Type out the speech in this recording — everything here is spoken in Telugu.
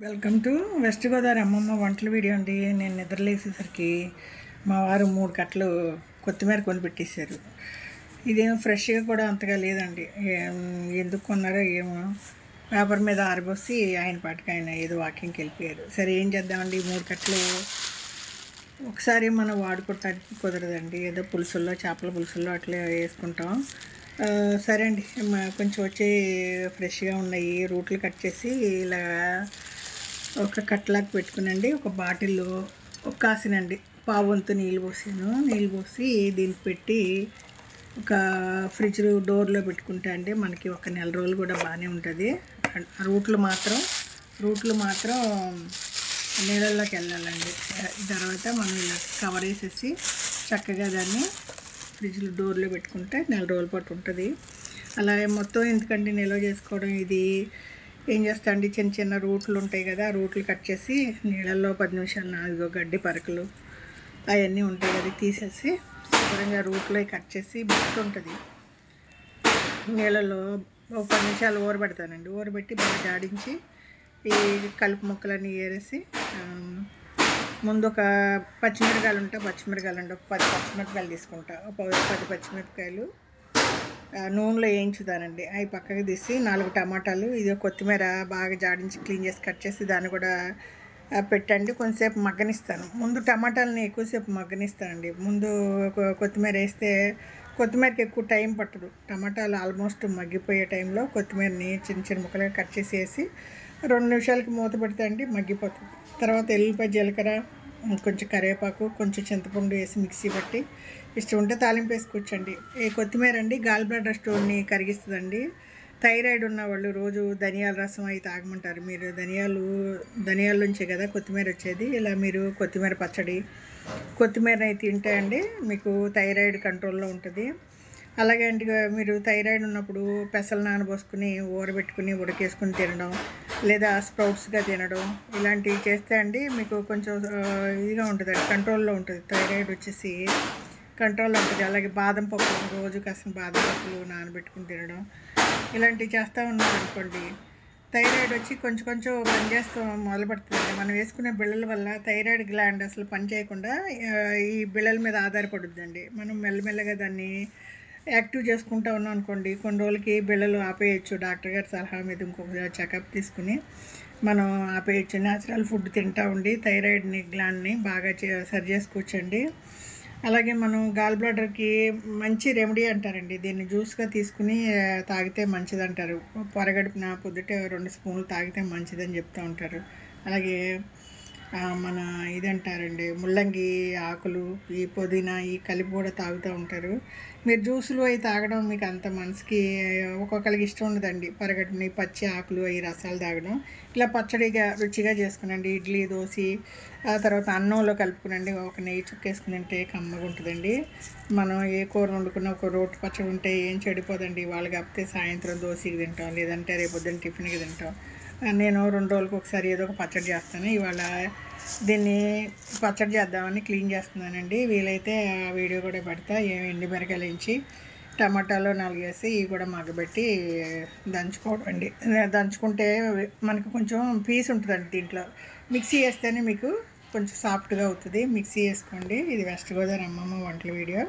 వెల్కమ్ టు వెస్ట్ గోదావరి అమ్మమ్మ వంటల వీడియో అండి. నేను నిద్రలేసేసరికి మా వారు 3 కట్టలు కొత్తిమీర కొనిపెట్టేశారు. ఇదేమో ఫ్రెష్గా కూడా అంతగా లేదండి. ఎందుకు కొన్నారో ఏమో. పేపర్ మీద ఆరబోసి ఆయన పాటికి ఆయన ఏదో వాకింగ్కి వెళ్ళిపోయారు. సరే ఏం చేద్దామండి, 3 కట్టలు ఒకసారి మనం వాడుకోవటానికి కుదరదండి. ఏదో పులుసుల్లో, చేపల పులుసుల్లో అట్లా వేసుకుంటాం. సరే అండి, కొంచెం వచ్చి ఫ్రెష్గా ఉన్నాయి. రూట్లు కట్ చేసి ఇలా ఒక కట్లాకి పెట్టుకునండి. ఒక బాటిల్లో ఒక కాసినండి పావంతు నీళ్ళు పోసాను. నీళ్ళు పోసి దీనికి పెట్టి ఒక ఫ్రిడ్జ్ డోర్లో పెట్టుకుంటే అండి మనకి ఒక నెల రోజులు కూడా బాగానే ఉంటుంది. రూట్లు మాత్రం నీళ్ళల్లోకి వెళ్ళాలండి. తర్వాత మనం ఇలా కవర్ వేసేసి చక్కగా దాన్ని ఫ్రిడ్జ్లో డోర్లో పెట్టుకుంటే నెల రోజుల పాటు ఉంటుంది. అలాగే మొత్తం ఎందుకంటే నిల్వ చేసుకోవడం, ఇది ఏం చేస్తా అండి, చిన్న చిన్న రూట్లు ఉంటాయి కదా, ఆ రూట్లు కట్ చేసి నీళ్ళల్లో 10 నిమిషాలు నాలుగో గడ్డి పరకలు అవన్నీ ఉంటాయి కదా, తీసేసి శుభ్రంగా రూట్లో కట్ చేసి బట్ట ఉంటుంది నీళ్ళలో 10 నిమిషాలు ఊరబెడతానండి. ఊరబెట్టి బాగా జాడించి ఈ కలుపు మొక్కలన్నీ ఏరేసి ముందు ఒక పచ్చిమిరకాయలు ఉంటే ఒక 10 పచ్చిమిరపకాయలు తీసుకుంటా. ఒక 10 పచ్చిమిరపకాయలు నూనెలో వేయించుతానండి. అవి పక్కకి తీసి 4 టమాటాలు, ఇది కొత్తిమీర బాగా జాడించి క్లీన్ చేసి కట్ చేసి దాన్ని కూడా పెట్టండి. కొంచెంసేపు మగ్గనిస్తాను. ముందు టమాటాలని ఎక్కువసేపు మగ్గనిస్తానండి. ముందు కొత్తిమీర వేస్తే కొత్తిమీరకి ఎక్కువ టైం పట్టదు. టమాటాలు ఆల్మోస్ట్ మగ్గిపోయే టైంలో కొత్తిమీరని చిన్న చిన్న ముక్కలుగా కట్ చేసి వేసి 2 నిమిషాలకి మూత పెడితే అండి మగ్గిపోతుంది. తర్వాత ఎల్లిపాయ, జీలకర్ర, కొంచెం కరివేపాకు, కొంచెం చింతపండు వేసి మిక్సీ పట్టి ఇష్టం ఉంటే తాలింపు వేసుకొచ్చండి. ఈ కొత్తిమీర అండి గాల్ బ్లాడర్ స్టోన్ని కరిగిస్తుందండి. థైరాయిడ్ ఉన్న వాళ్ళు రోజు ధనియాల రసం అవి తాగమంటారు. మీరు ధనియాల నుంచే కదా కొత్తిమీర వచ్చేది. ఇలా మీరు కొత్తిమీర పచ్చడి, కొత్తిమీర అయితే తింటే అండి మీకు థైరాయిడ్ కంట్రోల్లో ఉంటుంది. అలాగే అండి, మీరు థైరాయిడ్ ఉన్నప్పుడు పెసలు నానబోసుకుని ఊరబెట్టుకుని ఉడకేసుకుని తినడం, లేదా స్ప్రౌట్స్గా తినడం, ఇలాంటివి చేస్తే అండి మీకు కొంచెం ఇదిగా ఉంటుందండి, కంట్రోల్లో ఉంటుంది. థైరాయిడ్ వచ్చేసి కంట్రోల్లో ఉంటుంది. అలాగే బాదం పప్పు, రోజు కాసిన బాదం పప్పులు నానబెట్టుకుని తినడం, ఇలాంటివి చేస్తూ ఉన్నారనుకోండి థైరాయిడ్ వచ్చి కొంచెం కొంచెం పనిచేస్తూ మొదలు పెడుతుందండి. మనం వేసుకునే బిళ్ళల వల్ల థైరాయిడ్ గ్లాండ్ అసలు పని చేయకుండా ఈ బిళ్ళల మీద ఆధారపడుద్దండి. మనం మెల్లమెల్లగా దాన్ని యాక్టివ్ చేసుకుంటూ ఉన్నాం అనుకోండి, కొన్ని రోజులకి బిళ్ళలు ఆపేయచ్చు. డాక్టర్ గారి సలహా మీద ఇంకొక చెకప్ తీసుకుని మనం ఆపేయచ్చు. న్యాచురల్ ఫుడ్ తింటూ ఉండి థైరాయిడ్ని గ్లాండ్ని బాగా సరి చేసుకోవచ్చండి. అలాగే మనం గాల్ బ్లాడర్కి మంచి రెమెడీ అంటారండి. దీన్ని జ్యూస్గా తీసుకుని తాగితే మంచిదంటారు. పొరగడుపున పొద్దుట 2 స్పూన్లు తాగితే మంచిదని చెప్తూ ఉంటారు. అలాగే మన ఇదంటారండి, ముల్లంగి ఆకులు, ఈ పుదీనా, ఈ కలిపి కూడా తాగుతూ ఉంటారు. మీరు జ్యూసులు అవి తాగడం మీకు అంత మనసుకి ఒక్కొక్కరికి ఇష్టం ఉండదండి. పరగడుపుని పచ్చి ఆకులు అవి రసాలు తాగడం. ఇలా పచ్చడిగా రుచిగా చేసుకునండి. ఇడ్లీ, దోశ, ఆ తర్వాత అన్నంలో కలుపుకునండి. ఒక నెయ్యి చుక్కేసుకుని తింటే కమ్మగా ఉంటుందండి. మనం ఏ కూర వండుకున్న ఒక రోటి పచ్చడి ఉంటే ఏం చెడిపోదండి. వాళ్ళు కాకపోతే సాయంత్రం దోశకి తింటాం, లేదంటే రేపు పొద్దున్న టిఫిన్కి తింటాం. నేను 2 రోజులకు ఒకసారి ఏదో ఒక పచ్చడి చేస్తాను. ఇవాళ దీన్ని పచ్చడి చేద్దామని క్లీన్ చేస్తున్నానండి. వీలైతే ఆ వీడియో కూడా పెడతా. ఎండు మిరకాయలు వేయించి టమాటాలో 4 వేసి ఇవి కూడా మగ్గబెట్టి దంచుకోవడం అండి. దంచుకుంటే మనకు కొంచెం పీస్ ఉంటుందండి. దీంట్లో మిక్సీ వేస్తేనే మీకు కొంచెం సాఫ్ట్గా అవుతుంది. మిక్సీ వేసుకోండి. ఇది వెస్ట్ గోదావరి అమ్మమ్మ వంటల వీడియో.